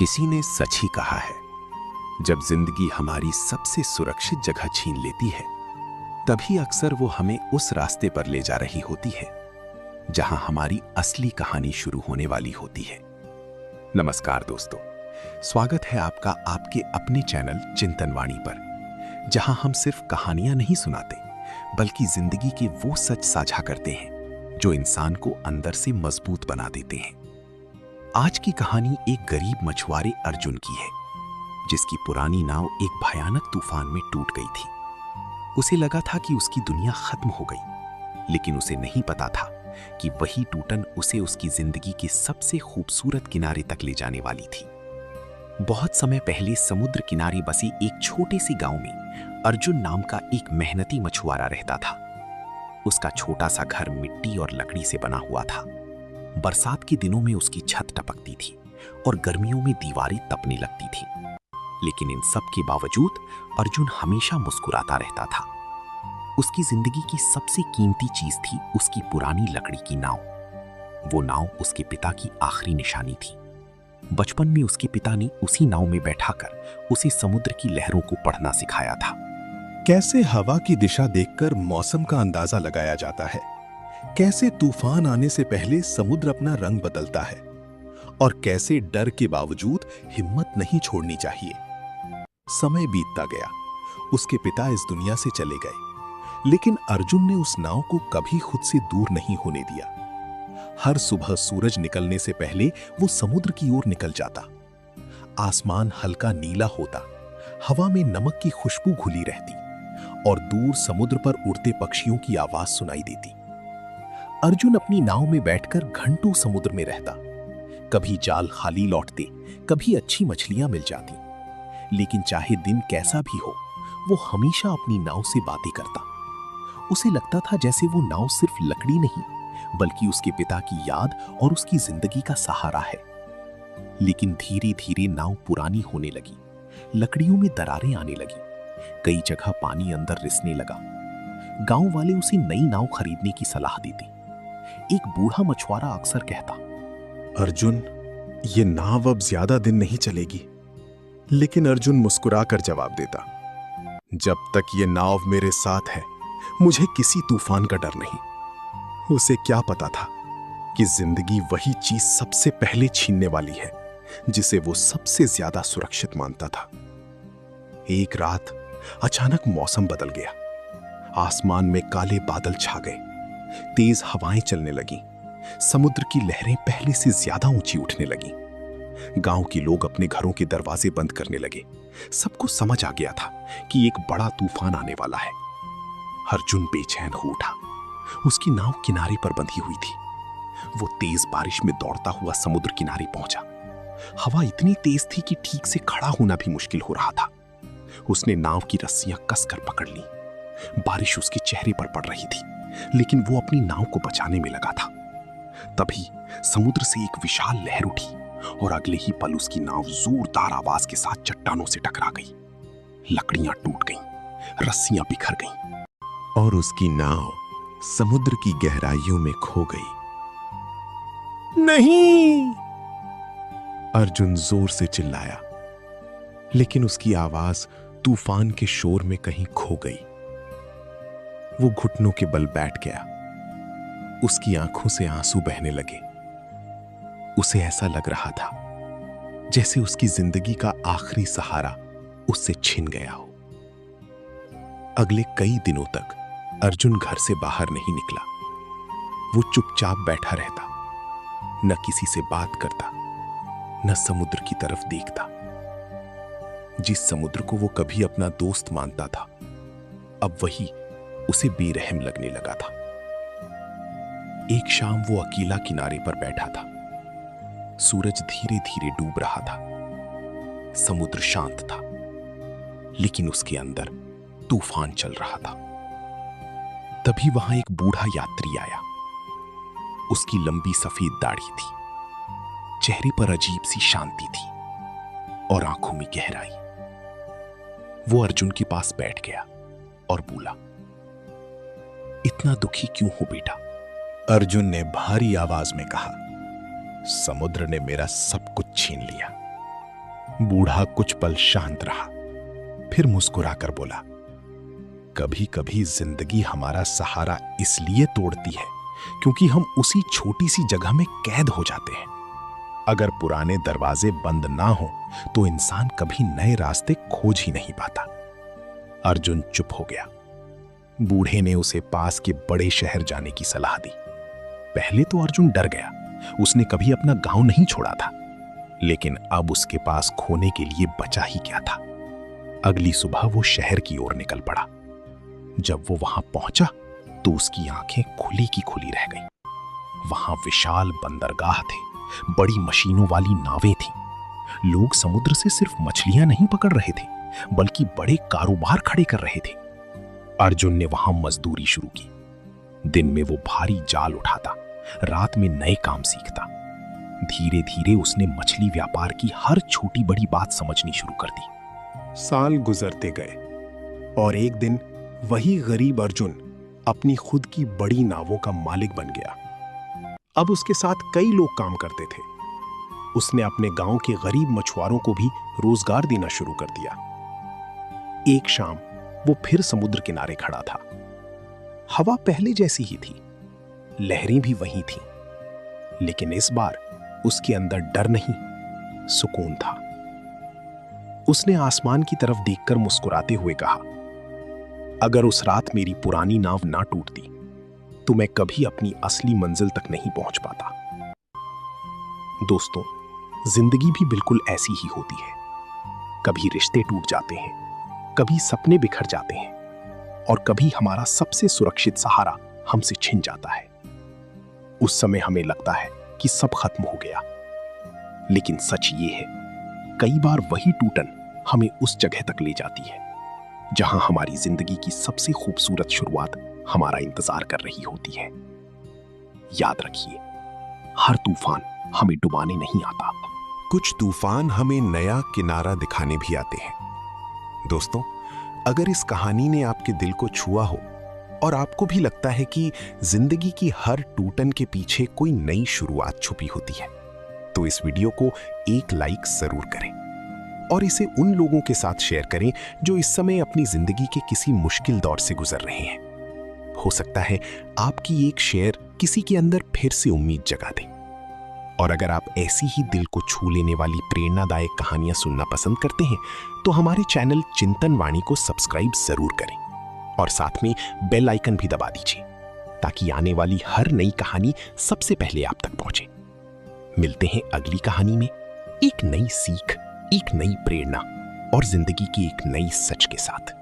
किसी ने सच ही कहा है, जब जिंदगी हमारी सबसे सुरक्षित जगह छीन लेती है, तभी अक्सर वो हमें उस रास्ते पर ले जा रही होती है जहां हमारी असली कहानी शुरू होने वाली होती है। नमस्कार दोस्तों, स्वागत है आपका आपके अपने चैनल चिंतनवाणी पर, जहां हम सिर्फ कहानियां नहीं सुनाते, बल्कि जिंदगी के वो सच साझा करते हैं जो इंसान को अंदर से मजबूत बना देते हैं। आज की कहानी एक गरीब मछुआरे अर्जुन की है, जिसकी पुरानी नाव एक भयानक तूफान में टूट गई थी। उसे लगा था कि उसकी दुनिया खत्म हो गई, लेकिन उसे नहीं पता था कि वही टूटन उसे उसकी जिंदगी के सबसे खूबसूरत किनारे तक ले जाने वाली थी। बहुत समय पहले समुद्र किनारे बसे एक छोटे से गांव में अर्जुन नाम का एक मेहनती मछुआरा रहता था। उसका छोटा सा घर मिट्टी और लकड़ी से बना हुआ था। बरसात के दिनों में उसकी छत टपकती थी और गर्मियों में दीवारें तपने लगती थी, लेकिन इन सब के बावजूद अर्जुन हमेशा मुस्कुराता रहता था। उसकी जिंदगी की सबसे कीमती चीज थी उसकी पुरानी लकड़ी की नाव। वो नाव उसके पिता की आखिरी निशानी थी। बचपन में उसके पिता ने उसी नाव में बैठाकर उसे समुद्र की लहरों को पढ़ना सिखाया था। कैसे हवा की दिशा देखकर मौसम का अंदाजा लगाया जाता है, कैसे तूफान आने से पहले समुद्र अपना रंग बदलता है, और कैसे डर के बावजूद हिम्मत नहीं छोड़नी चाहिए। समय बीतता गया, उसके पिता इस दुनिया से चले गए, लेकिन अर्जुन ने उस नाव को कभी खुद से दूर नहीं होने दिया। हर सुबह सूरज निकलने से पहले वो समुद्र की ओर निकल जाता। आसमान हल्का नीला होता, हवा में नमक की खुशबू घुली रहती और दूर समुद्र पर उड़ते पक्षियों की आवाज सुनाई देती। अर्जुन अपनी नाव में बैठकर घंटों समुद्र में रहता। कभी जाल खाली लौटते, कभी अच्छी मछलियां मिल जाती, लेकिन चाहे दिन कैसा भी हो, वो हमेशा अपनी नाव से बातें करता। उसे लगता था जैसे वो नाव सिर्फ लकड़ी नहीं, बल्कि उसके पिता की याद और उसकी जिंदगी का सहारा है। लेकिन धीरे धीरे नाव पुरानी होने लगी, लकड़ियों में दरारें आने लगी, कई जगह पानी अंदर रिसने लगा। गांव वाले उसे नई नाव खरीदने की सलाह देते। एक बूढ़ा मछुआरा अक्सर कहता, अर्जुन, ये नाव अब ज्यादा दिन नहीं चलेगी। लेकिन अर्जुन मुस्कुराकर जवाब देता, जब तक ये नाव मेरे साथ है, मुझे किसी तूफान का डर नहीं। उसे क्या पता था कि जिंदगी वही चीज सबसे पहले छीनने वाली है जिसे वो सबसे ज्यादा सुरक्षित मानता था। एक रात अचानक मौसम बदल गया। आसमान में काले बादल छा गए, तेज हवाएं चलने लगीं, समुद्र की लहरें पहले से ज्यादा ऊंची उठने लगीं। गांव के लोग अपने घरों के दरवाजे बंद करने लगे। सबको समझ आ गया था कि एक बड़ा तूफान आने वाला है। अर्जुन बेचैन हो उठा। उसकी नाव किनारे पर बंधी हुई थी। वो तेज बारिश में दौड़ता हुआ समुद्र किनारे पहुंचा। हवा इतनी तेज थी कि ठीक से खड़ा होना भी मुश्किल हो रहा था। उसने नाव की रस्सियां कसकर पकड़ ली। बारिश उसके चेहरे पर पड़ रही थी, लेकिन वो अपनी नाव को बचाने में लगा था। तभी समुद्र से एक विशाल लहर उठी और अगले ही पल उसकी नाव जोरदार आवाज के साथ चट्टानों से टकरा गई। लकड़ियां टूट गईं, रस्सियां बिखर गईं और उसकी नाव समुद्र की गहराइयों में खो गई। नहीं! अर्जुन जोर से चिल्लाया, लेकिन उसकी आवाज तूफान के शोर में कहीं खो गई। वो घुटनों के बल बैठ गया। उसकी आंखों से आंसू बहने लगे। उसे ऐसा लग रहा था जैसे उसकी जिंदगी का आखिरी सहारा उससे छिन गया हो। अगले कई दिनों तक अर्जुन घर से बाहर नहीं निकला। वो चुपचाप बैठा रहता, न किसी से बात करता, न समुद्र की तरफ देखता। जिस समुद्र को वो कभी अपना दोस्त मानता था, अब वही उसे बेरहम लगने लगा था। एक शाम वो अकेला किनारे पर बैठा था। सूरज धीरे धीरे डूब रहा था। समुद्र शांत था, लेकिन उसके अंदर तूफान चल रहा था। तभी वहां एक बूढ़ा यात्री आया। उसकी लंबी सफेद दाढ़ी थी, चेहरे पर अजीब सी शांति थी और आंखों में गहराई। वो अर्जुन के पास बैठ गया और बोला, इतना दुखी क्यों हो बेटा? अर्जुन ने भारी आवाज में कहा, समुद्र ने मेरा सब कुछ छीन लिया। बूढ़ा कुछ पल शांत रहा, फिर मुस्कुराकर बोला, कभी कभी जिंदगी हमारा सहारा इसलिए तोड़ती है क्योंकि हम उसी छोटी सी जगह में कैद हो जाते हैं। अगर पुराने दरवाजे बंद ना हो तो इंसान कभी नए रास्ते खोज ही नहीं पाता। अर्जुन चुप हो गया। बूढ़े ने उसे पास के बड़े शहर जाने की सलाह दी। पहले तो अर्जुन डर गया, उसने कभी अपना गांव नहीं छोड़ा था, लेकिन अब उसके पास खोने के लिए बचा ही क्या था। अगली सुबह वो शहर की ओर निकल पड़ा। जब वो वहां पहुंचा तो उसकी आंखें खुली की खुली रह गईं। वहां विशाल बंदरगाह थे, बड़ी मशीनों वाली नावें थीं। लोग समुद्र से सिर्फ मछलियां नहीं पकड़ रहे थे, बल्कि बड़े कारोबार खड़े कर रहे थे। अर्जुन ने वहां मजदूरी शुरू की। दिन में वो भारी जाल उठाता, रात में नए काम सीखता। धीरे धीरे उसने मछली व्यापार की हर छोटी बड़ी बात समझनी शुरू कर दी। साल गुजरते गए और एक दिन वही गरीब अर्जुन अपनी खुद की बड़ी नावों का मालिक बन गया। अब उसके साथ कई लोग काम करते थे। उसने अपने गांव के गरीब मछुआरों को भी रोजगार देना शुरू कर दिया। एक शाम वो फिर समुद्र किनारे खड़ा था। हवा पहले जैसी ही थी, लहरें भी वही थीं, लेकिन इस बार उसके अंदर डर नहीं, सुकून था। उसने आसमान की तरफ देखकर मुस्कुराते हुए कहा, अगर उस रात मेरी पुरानी नाव ना टूटती तो मैं कभी अपनी असली मंजिल तक नहीं पहुंच पाता। दोस्तों, जिंदगी भी बिल्कुल ऐसी ही होती है। कभी रिश्ते टूट जाते हैं, कभी सपने बिखर जाते हैं, और कभी हमारा सबसे सुरक्षित सहारा हमसे छिन जाता है। उस समय हमें लगता है कि सब खत्म हो गया, लेकिन सच ये है, कई बार वही टूटन हमें उस जगह तक ले जाती है जहां हमारी जिंदगी की सबसे खूबसूरत शुरुआत हमारा इंतजार कर रही होती है। याद रखिए, हर तूफान हमें डुबाने नहीं आता। कुछ तूफान हमें नया किनारा दिखाने भी आते हैं। दोस्तों, अगर इस कहानी ने आपके दिल को छुआ हो और आपको भी लगता है कि जिंदगी की हर टूटन के पीछे कोई नई शुरुआत छुपी होती है, तो इस वीडियो को एक लाइक जरूर करें और इसे उन लोगों के साथ शेयर करें जो इस समय अपनी जिंदगी के किसी मुश्किल दौर से गुजर रहे हैं। हो सकता है आपकी एक शेयर किसी के अंदर फिर से उम्मीद जगा दे। और अगर आप ऐसी ही दिल को छू लेने वाली प्रेरणादायक कहानियां सुनना पसंद करते हैं तो हमारे चैनल चिंतन वाणी को सब्सक्राइब जरूर करें और साथ में बेल आइकन भी दबा दीजिए ताकि आने वाली हर नई कहानी सबसे पहले आप तक पहुंचे। मिलते हैं अगली कहानी में, एक नई सीख, एक नई प्रेरणा और जिंदगी की एक नई सच के साथ।